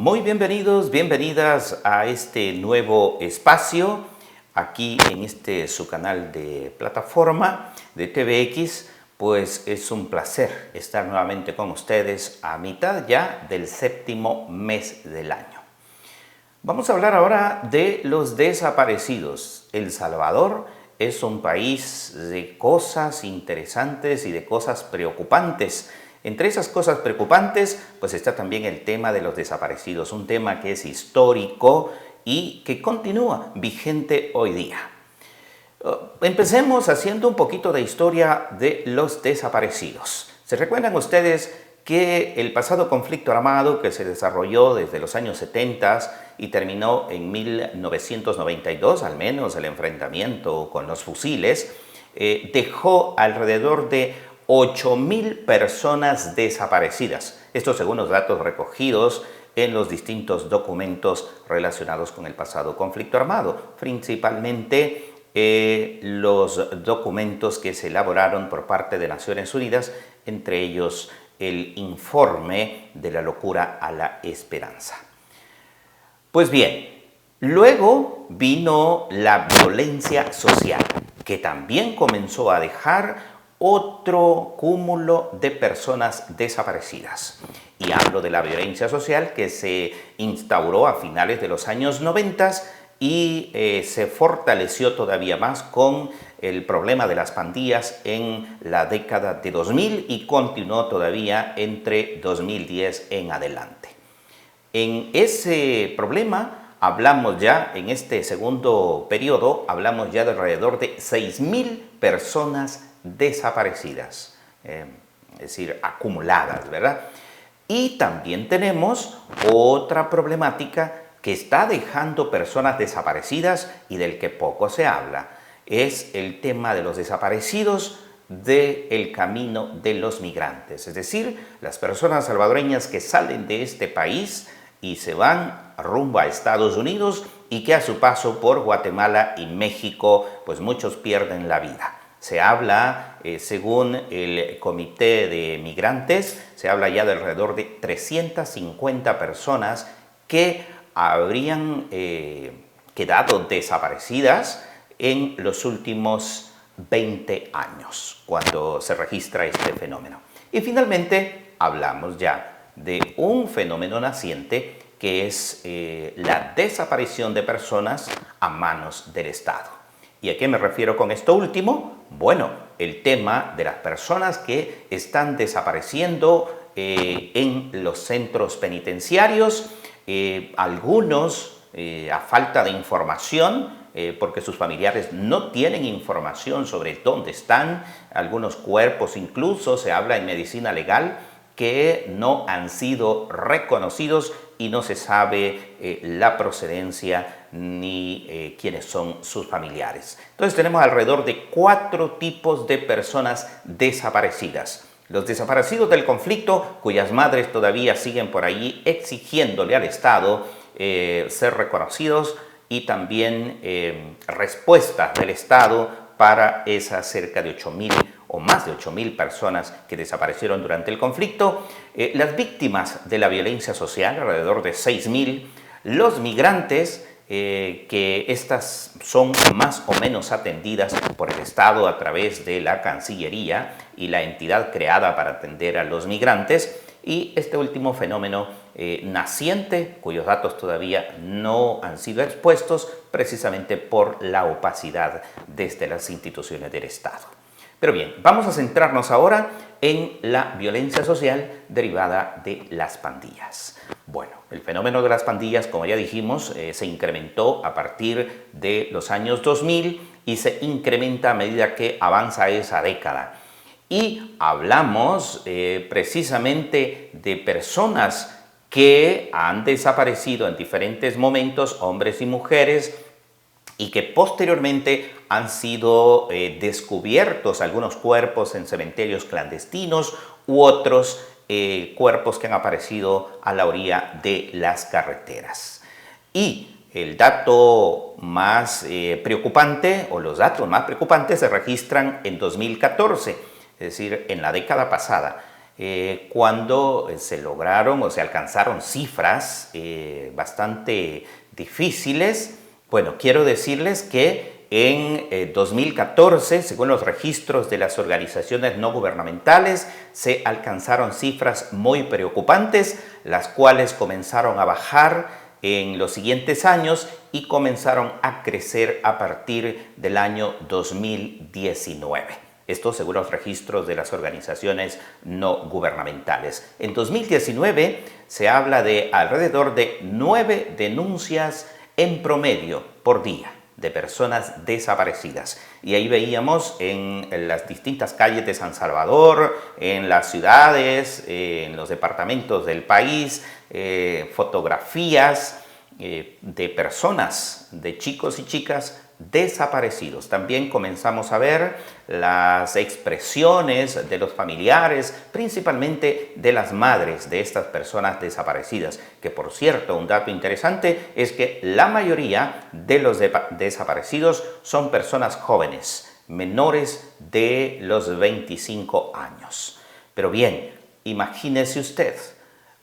Muy bienvenidos, bienvenidas a este nuevo espacio aquí en su canal de plataforma de TVX. Pues es un placer estar nuevamente con ustedes a mitad ya del séptimo mes del año. Vamos a hablar ahora de los desaparecidos. El Salvador es un país de cosas interesantes y de cosas preocupantes. Entre esas cosas preocupantes, pues está también el tema de los desaparecidos, un tema que es histórico y que continúa vigente hoy día. Empecemos haciendo un poquito de historia de los desaparecidos. ¿Se recuerdan ustedes que el pasado conflicto armado que se desarrolló desde los años 70 y terminó en 1992, al menos el enfrentamiento con los fusiles, dejó alrededor de 8.000 personas desaparecidas? Esto según los datos recogidos en los distintos documentos relacionados con el pasado conflicto armado, principalmente los documentos que se elaboraron por parte de Naciones Unidas, entre ellos el informe de la locura a la esperanza. Pues bien, luego vino la violencia social, que también comenzó a dejar otro cúmulo de personas desaparecidas. Y hablo de la violencia social que se instauró a finales de los años 90 y se fortaleció todavía más con el problema de las pandillas en la década de 2000 y continuó todavía entre 2010 en adelante. En ese problema hablamos ya, en este segundo periodo, hablamos ya de alrededor de 6.000 personas desaparecidas, es decir, acumuladas, ¿verdad? Y también tenemos otra problemática que está dejando personas desaparecidas y del que poco se habla. Es el tema de los desaparecidos del camino de los migrantes, es decir, las personas salvadoreñas que salen de este país y se van rumbo a Estados Unidos y que a su paso por Guatemala y México, pues muchos pierden la vida. Se habla, según el Comité de Migrantes, se habla ya de alrededor de 350 personas que habrían quedado desaparecidas en los últimos 20 años, cuando se registra este fenómeno. Y finalmente hablamos ya de un fenómeno naciente que es la desaparición de personas a manos del Estado. ¿Y a qué me refiero con esto último? Bueno, el tema de las personas que están desapareciendo en los centros penitenciarios, algunos a falta de información, porque sus familiares no tienen información sobre dónde están, algunos cuerpos incluso, se habla en medicina legal, que no han sido reconocidos y no se sabe la procedencia ni quiénes son sus familiares. Entonces tenemos alrededor de 4 tipos de personas desaparecidas. Los desaparecidos del conflicto, cuyas madres todavía siguen por allí exigiéndole al Estado ser reconocidos, y también respuestas del Estado para esas cerca de 8.000 o más de 8.000 personas que desaparecieron durante el conflicto, las víctimas de la violencia social, alrededor de 6.000, los migrantes, que estas son más o menos atendidas por el Estado a través de la Cancillería y la entidad creada para atender a los migrantes, y este último fenómeno naciente, cuyos datos todavía no han sido expuestos precisamente por la opacidad desde las instituciones del Estado. Pero bien, vamos a centrarnos ahora en la violencia social derivada de las pandillas. Bueno, el fenómeno de las pandillas, como ya dijimos, se incrementó a partir de los años 2000 y se incrementa a medida que avanza esa década. Y hablamos precisamente de personas que han desaparecido en diferentes momentos, hombres y mujeres, y que posteriormente han sido descubiertos algunos cuerpos en cementerios clandestinos u otros cuerpos que han aparecido a la orilla de las carreteras. Y el dato más preocupante, o los datos más preocupantes, se registran en 2014, es decir, en la década pasada. cuando se lograron o se alcanzaron cifras bastante difíciles. Bueno, quiero decirles que en 2014, según los registros de las organizaciones no gubernamentales, se alcanzaron cifras muy preocupantes, las cuales comenzaron a bajar en los siguientes años y comenzaron a crecer a partir del año 2019. Esto según los registros de las organizaciones no gubernamentales. En 2019 se habla de alrededor de 9 denuncias en promedio por día de personas desaparecidas. Y ahí veíamos en las distintas calles de San Salvador, en las ciudades, en los departamentos del país, fotografías de personas, de chicos y chicas desaparecidos. También comenzamos a ver las expresiones de los familiares, principalmente de las madres de estas personas desaparecidas, que por cierto, un dato interesante es que la mayoría de los desaparecidos son personas jóvenes, menores de los 25 años. Pero bien, imagínese usted,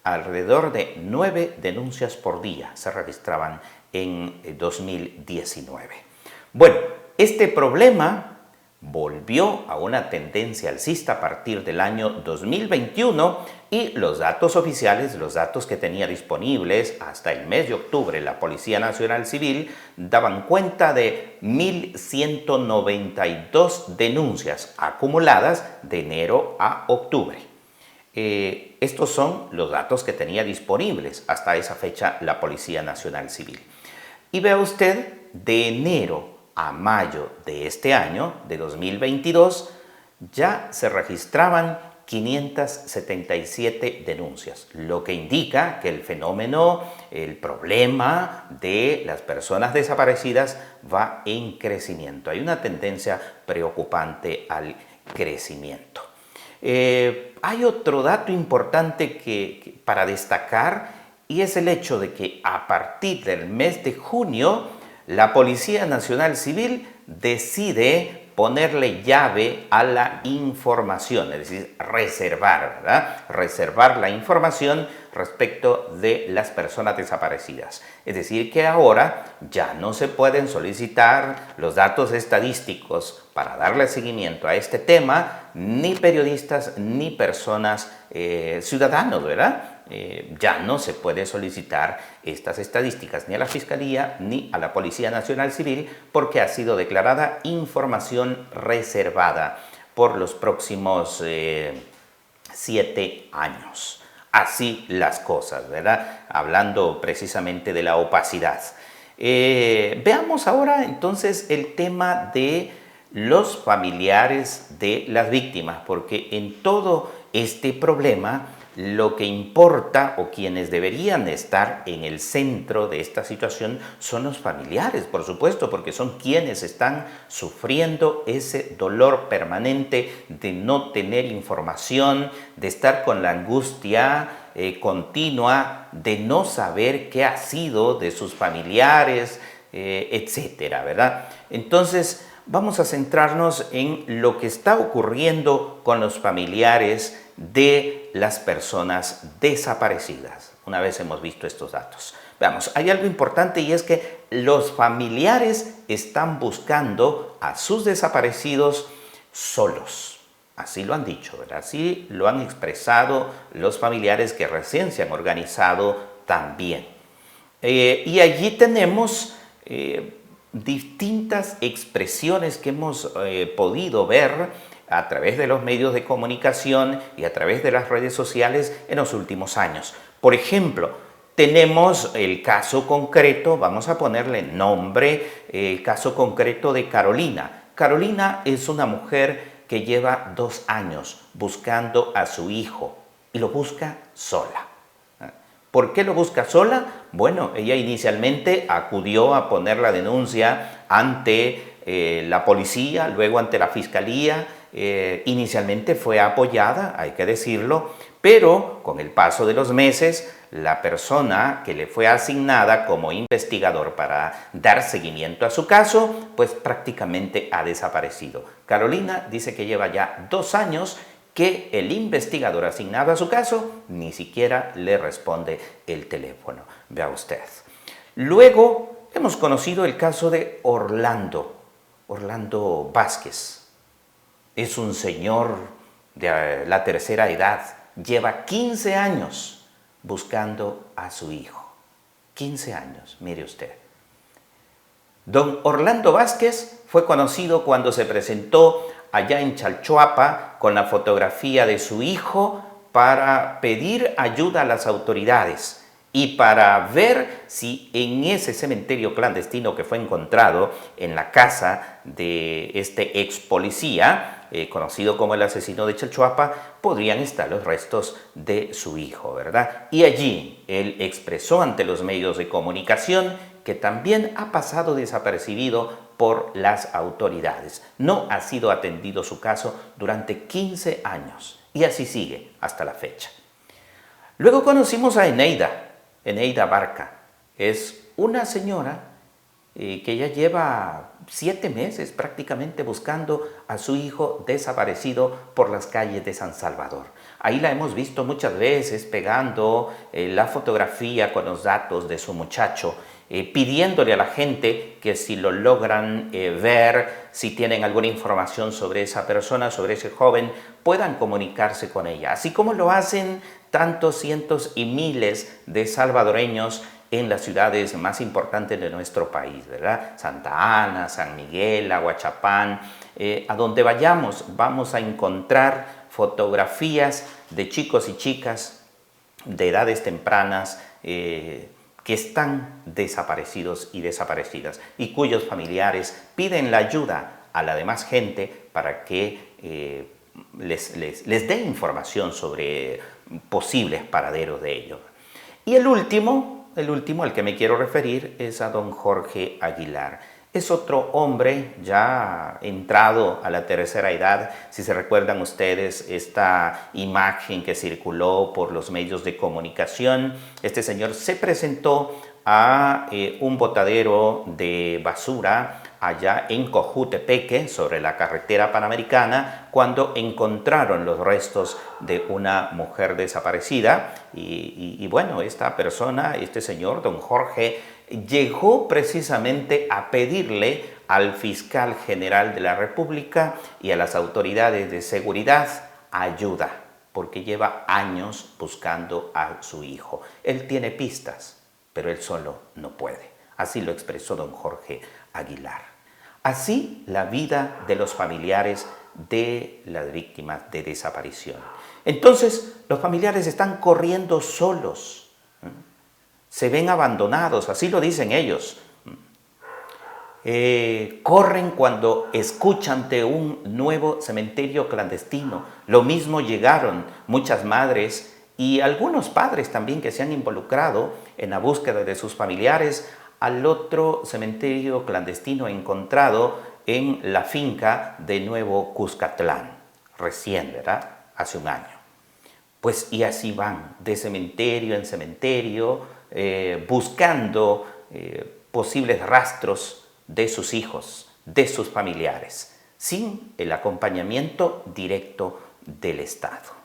alrededor de 9 denuncias por día se registraban en 2019. Bueno, este problema volvió a una tendencia alcista a partir del año 2021 y los datos oficiales, los datos que tenía disponibles hasta el mes de octubre la Policía Nacional Civil, daban cuenta de 1.192 denuncias acumuladas de enero a octubre. Estos son los datos que tenía disponibles hasta esa fecha la Policía Nacional Civil. Y vea usted, de enero a mayo de este año, de 2022, ya se registraban 577 denuncias, lo que indica que el fenómeno, el problema de las personas desaparecidas va en crecimiento. Hay una tendencia preocupante al crecimiento. Hay otro dato importante para destacar y es el hecho de que a partir del mes de junio la Policía Nacional Civil decide ponerle llave a la información, es decir, reservar, ¿verdad? Reservar la información respecto de las personas desaparecidas. Es decir, que ahora ya no se pueden solicitar los datos estadísticos para darle seguimiento a este tema, ni periodistas ni personas, ciudadanos, ¿verdad? Ya no se puede solicitar estas estadísticas ni a la Fiscalía ni a la Policía Nacional Civil porque ha sido declarada información reservada por los próximos 7 años. Así las cosas, ¿verdad? Hablando precisamente de la opacidad. Veamos ahora entonces el tema de los familiares de las víctimas, porque en todo este problema lo que importa o quienes deberían estar en el centro de esta situación son los familiares, por supuesto, porque son quienes están sufriendo ese dolor permanente de no tener información, de estar con la angustia continua, de no saber qué ha sido de sus familiares, etcétera, ¿verdad? Entonces, vamos a centrarnos en lo que está ocurriendo con los familiares de las personas desaparecidas. Una vez hemos visto estos datos. Veamos, hay algo importante y es que los familiares están buscando a sus desaparecidos solos. Así lo han dicho, ¿verdad? Así lo han expresado los familiares que recién se han organizado también. Y allí tenemos distintas expresiones que hemos podido ver a través de los medios de comunicación y a través de las redes sociales en los últimos años. Por ejemplo, tenemos el caso concreto, vamos a ponerle nombre, el caso concreto de Carolina. Carolina es una mujer que lleva 2 años buscando a su hijo y lo busca sola. ¿Por qué lo busca sola? Bueno, ella inicialmente acudió a poner la denuncia ante la policía, luego ante la fiscalía. Inicialmente fue apoyada, hay que decirlo, pero con el paso de los meses, la persona que le fue asignada como investigador para dar seguimiento a su caso, pues prácticamente ha desaparecido. Carolina dice que lleva ya 2 años que el investigador asignado a su caso ni siquiera le responde el teléfono. Vea usted. Luego hemos conocido el caso de Orlando Vázquez. Es un señor de la tercera edad. Lleva 15 años buscando a su hijo. 15 años, mire usted. Don Orlando Vázquez fue conocido cuando se presentó allá en Chalchuapa con la fotografía de su hijo para pedir ayuda a las autoridades y para ver si en ese cementerio clandestino que fue encontrado en la casa de este ex policía, conocido como el asesino de Chalchuapa, podrían estar los restos de su hijo, ¿verdad? Y allí él expresó ante los medios de comunicación que también ha pasado desapercibido por las autoridades. No ha sido atendido su caso durante 15 años y así sigue hasta la fecha. Luego conocimos a Eneida Barca. Es una señora que ya lleva 7 meses prácticamente buscando a su hijo desaparecido por las calles de San Salvador. Ahí la hemos visto muchas veces pegando la fotografía con los datos de su muchacho, pidiéndole a la gente que si lo logran ver, si tienen alguna información sobre esa persona, sobre ese joven, puedan comunicarse con ella. Así como lo hacen tantos cientos y miles de salvadoreños en las ciudades más importantes de nuestro país, ¿verdad? Santa Ana, San Miguel, Aguachapán, a donde vayamos vamos a encontrar fotografías de chicos y chicas de edades tempranas que están desaparecidos y desaparecidas y cuyos familiares piden la ayuda a la demás gente para que les dé información sobre posibles paraderos de ellos. Y el último al que me quiero referir es a don Jorge Aguilar. Es otro hombre ya entrado a la tercera edad. Si se recuerdan ustedes esta imagen que circuló por los medios de comunicación, este señor se presentó a un botadero de basura allá en Cojutepeque, sobre la carretera panamericana, cuando encontraron los restos de una mujer desaparecida. Y bueno, esta persona, este señor, don Jorge, llegó precisamente a pedirle al fiscal general de la República y a las autoridades de seguridad ayuda, porque lleva años buscando a su hijo. Él tiene pistas, pero él solo no puede. Así lo expresó don Jorge Aguilar. Así la vida de los familiares de las víctimas de desaparición. Entonces, los familiares están corriendo solos. Se ven abandonados, así lo dicen ellos. Corren cuando escuchan de un nuevo cementerio clandestino. Lo mismo llegaron muchas madres y algunos padres también que se han involucrado en la búsqueda de sus familiares al otro cementerio clandestino encontrado en la finca de Nuevo Cuscatlán, recién, ¿verdad? Hace un año. Pues y así van, de cementerio en cementerio, buscando posibles rastros de sus hijos, de sus familiares, sin el acompañamiento directo del Estado.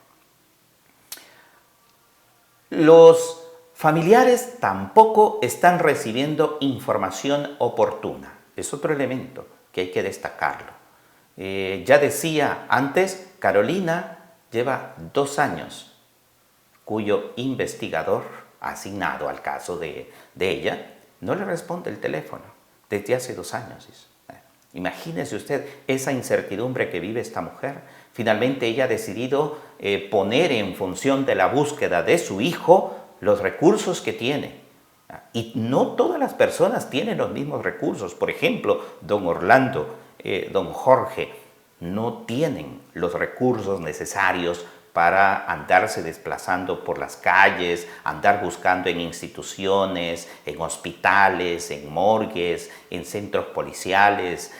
Los familiares tampoco están recibiendo información oportuna. Es otro elemento que hay que destacarlo. Ya decía antes, Carolina lleva 2 años, cuyo investigador asignado al caso de ella no le responde el teléfono desde hace 2 años. Imagínese usted esa incertidumbre que vive esta mujer. Finalmente ella ha decidido poner en función de la búsqueda de su hijo los recursos que tiene. Y no todas las personas tienen los mismos recursos. Por ejemplo, don Orlando, don Jorge, no tienen los recursos necesarios para andarse desplazando por las calles, andar buscando en instituciones, en hospitales, en morgues, en centros policiales,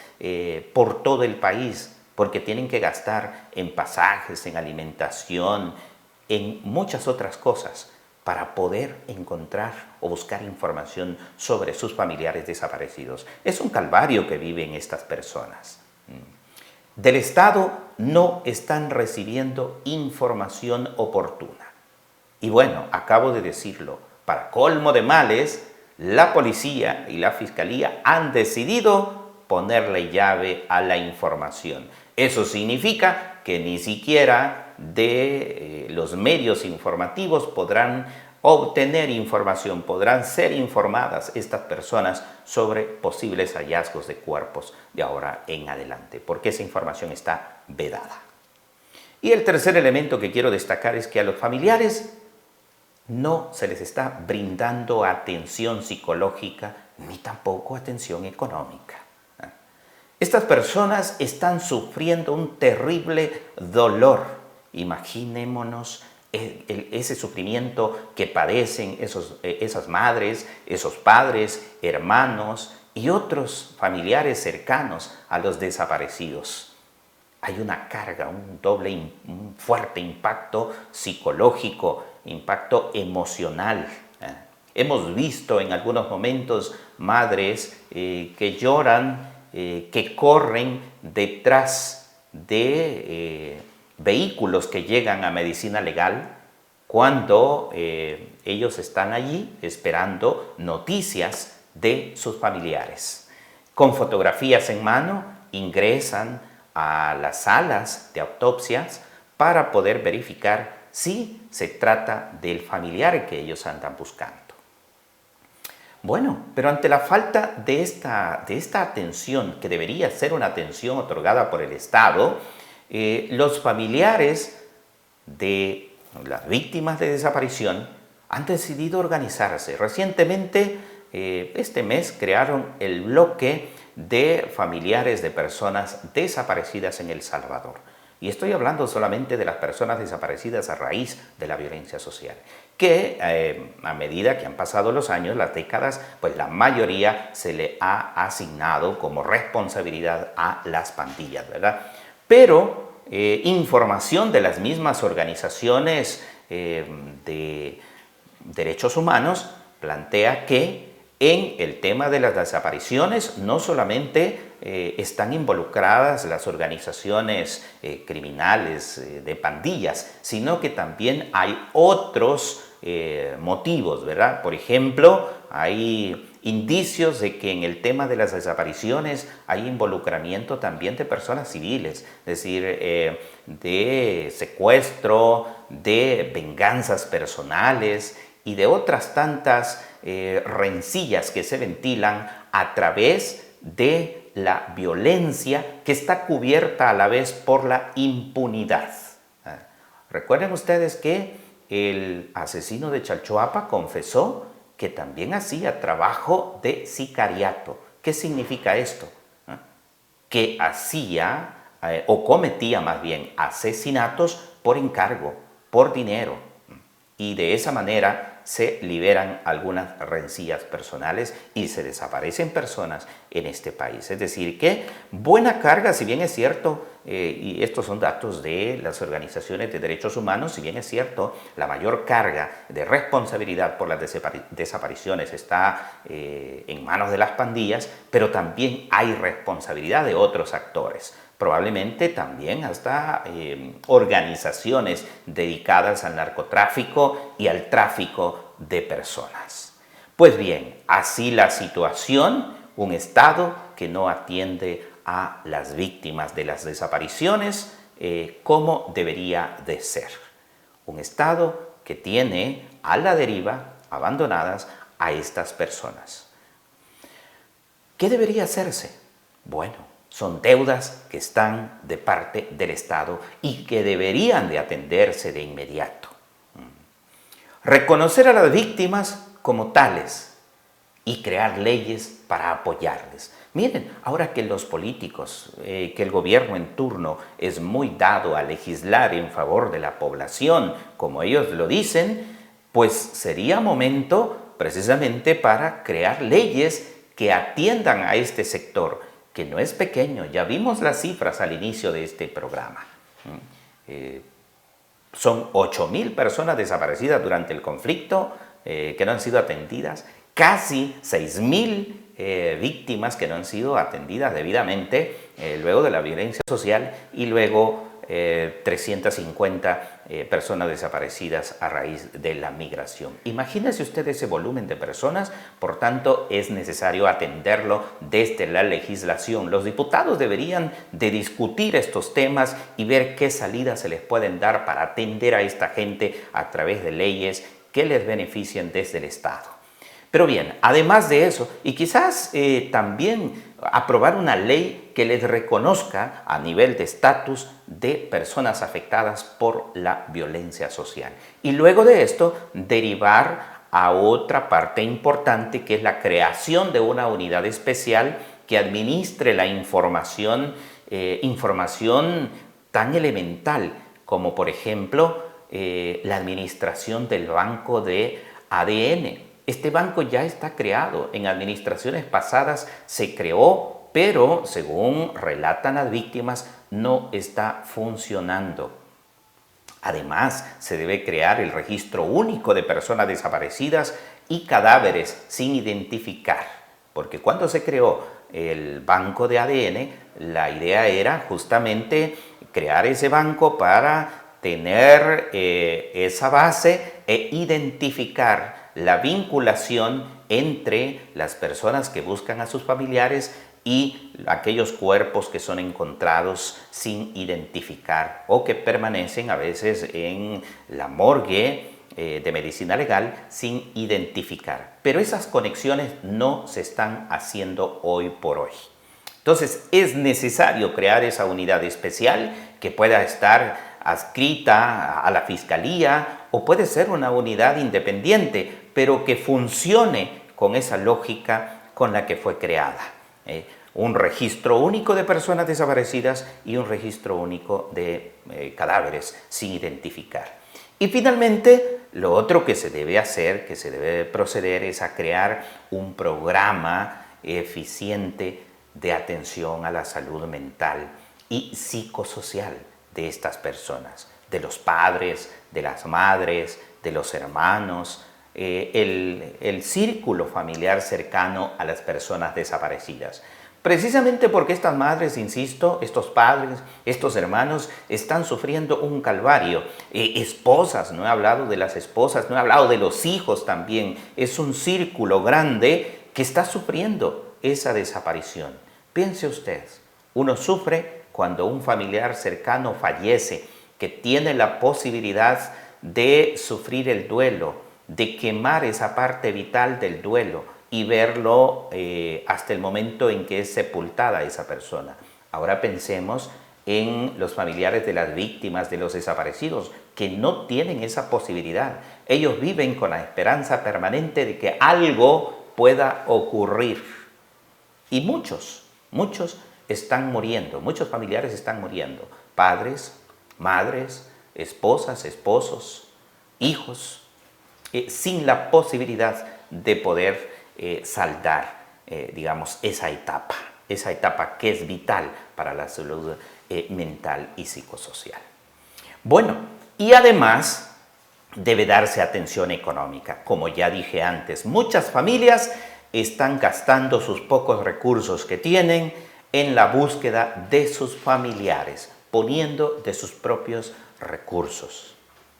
por todo el país, porque tienen que gastar en pasajes, en alimentación, en muchas otras cosas, para poder encontrar o buscar información sobre sus familiares desaparecidos. Es un calvario que viven estas personas. del Estado no están recibiendo información oportuna. Y bueno, acabo de decirlo, para colmo de males, la policía y la fiscalía han decidido ponerle llave a la información. Eso significa que ni siquiera de los medios informativos podrán obtener información, podrán ser informadas estas personas sobre posibles hallazgos de cuerpos de ahora en adelante, porque esa información está vedada. Y el tercer elemento que quiero destacar es que a los familiares no se les está brindando atención psicológica ni tampoco atención económica. Estas personas están sufriendo un terrible dolor. Imaginémonos ese sufrimiento que padecen esas madres, esos padres, hermanos y otros familiares cercanos a los desaparecidos. Hay una carga, un fuerte impacto psicológico, impacto emocional. Hemos visto en algunos momentos madres que lloran, que corren detrás de vehículos que llegan a medicina legal cuando ellos están allí esperando noticias de sus familiares. Con fotografías en mano ingresan a las salas de autopsias para poder verificar si se trata del familiar que ellos andan buscando. Bueno, pero ante la falta de esta atención, que debería ser una atención otorgada por el Estado, los familiares de las víctimas de desaparición han decidido organizarse. Recientemente, este mes, crearon el bloque de familiares de personas desaparecidas en El Salvador. Y estoy hablando solamente de las personas desaparecidas a raíz de la violencia social, que a medida que han pasado los años, las décadas, pues la mayoría se le ha asignado como responsabilidad a las pandillas, ¿verdad? Pero información de las mismas organizaciones de derechos humanos plantea que en el tema de las desapariciones no solamente están involucradas las organizaciones criminales de pandillas, sino que también hay otros motivos, ¿verdad? Por ejemplo, hay indicios de que en el tema de las desapariciones hay involucramiento también de personas civiles, es decir, de secuestro, de venganzas personales y de otras tantas rencillas que se ventilan a través de la violencia que está cubierta a la vez por la impunidad. Recuerden ustedes que el asesino de Chalchuapa confesó que también hacía trabajo de sicariato. ¿Qué significa esto? Que hacía o cometía más bien asesinatos por encargo, por dinero, y de esa manera se liberan algunas rencillas personales y se desaparecen personas en este país. Es decir, que buena carga, si bien es cierto, y estos son datos de las organizaciones de derechos humanos, si bien es cierto, la mayor carga de responsabilidad por las desapariciones está en manos de las pandillas, pero también hay responsabilidad de otros actores. Probablemente también hasta organizaciones dedicadas al narcotráfico y al tráfico de personas. Pues bien, así la situación, un Estado que no atiende a las víctimas de las desapariciones como debería de ser. Un Estado que tiene a la deriva, abandonadas a estas personas. ¿Qué debería hacerse? Bueno, son deudas que están de parte del Estado y que deberían de atenderse de inmediato. Reconocer a las víctimas como tales y crear leyes para apoyarles. Miren, ahora que los políticos, que el gobierno en turno es muy dado a legislar en favor de la población, como ellos lo dicen, pues sería momento precisamente para crear leyes que atiendan a este sector, que no es pequeño. Ya vimos las cifras al inicio de este programa. Son 8,000 personas desaparecidas durante el conflicto que no han sido atendidas casi 6.000 víctimas que no han sido atendidas debidamente luego de la violencia social y luego 350 personas desaparecidas a raíz de la migración. Imagínese usted ese volumen de personas, por tanto es necesario atenderlo desde la legislación. Los diputados deberían de discutir estos temas y ver qué salidas se les pueden dar para atender a esta gente a través de leyes que les beneficien desde el Estado. Pero bien, además de eso, y quizás también aprobar una ley que les reconozca a nivel de estatus de personas afectadas por la violencia social. Y luego de esto, derivar a otra parte importante que es la creación de una unidad especial que administre la información tan elemental como por ejemplo la administración del banco de ADN. Este banco ya está creado, en administraciones pasadas se creó, pero según relatan las víctimas, no está funcionando. Además, se debe crear el registro único de personas desaparecidas y cadáveres sin identificar, porque cuando se creó el banco de ADN, la idea era justamente crear ese banco para tener esa base e identificar la vinculación entre las personas que buscan a sus familiares y aquellos cuerpos que son encontrados sin identificar o que permanecen a veces en la morgue de medicina legal sin identificar. Pero esas conexiones no se están haciendo hoy por hoy. Entonces es necesario crear esa unidad especial que pueda estar adscrita a la Fiscalía o puede ser una unidad independiente, pero que funcione con esa lógica con la que fue creada. Un registro único de personas desaparecidas y un registro único de cadáveres sin identificar. Y finalmente, lo otro que se debe hacer, que se debe proceder, es a crear un programa eficiente de atención a la salud mental y psicosocial de estas personas, de los padres, de las madres, de los hermanos, el círculo familiar cercano a las personas desaparecidas. Precisamente porque estas madres, insisto, estos padres, estos hermanos están sufriendo un calvario. Esposas, no he hablado de las esposas, no he hablado de los hijos también. Es un círculo grande que está sufriendo esa desaparición. Piense usted, uno sufre cuando un familiar cercano fallece, que tiene la posibilidad de sufrir el duelo, de quemar esa parte vital del duelo y verlo hasta el momento en que es sepultada esa persona. Ahora pensemos en los familiares de las víctimas, de los desaparecidos, que no tienen esa posibilidad. Ellos viven con la esperanza permanente de que algo pueda ocurrir. Y muchos están muriendo, muchos familiares están muriendo. Padres, madres, esposas, esposos, hijos, sin la posibilidad de poder saldar, digamos, esa etapa que es vital para la salud mental y psicosocial. Bueno, y además debe darse atención económica. Como ya dije antes, muchas familias están gastando sus pocos recursos que tienen en la búsqueda de sus familiares, poniendo de sus propios recursos.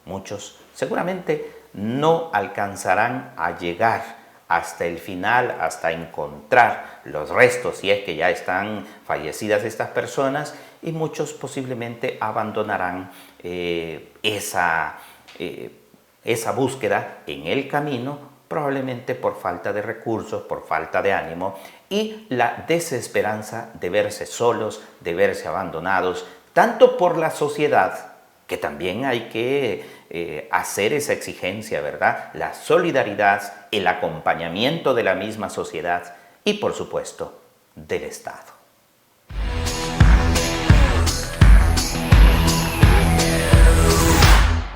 Muchos seguramente no alcanzarán a llegar hasta el final, hasta encontrar los restos, si es que ya están fallecidas estas personas, y muchos posiblemente abandonarán esa búsqueda en el camino, probablemente por falta de recursos, por falta de ánimo y la desesperanza de verse solos, de verse abandonados, tanto por la sociedad, que también hay que hacer esa exigencia, ¿verdad? La solidaridad, el acompañamiento de la misma sociedad y, por supuesto, del Estado.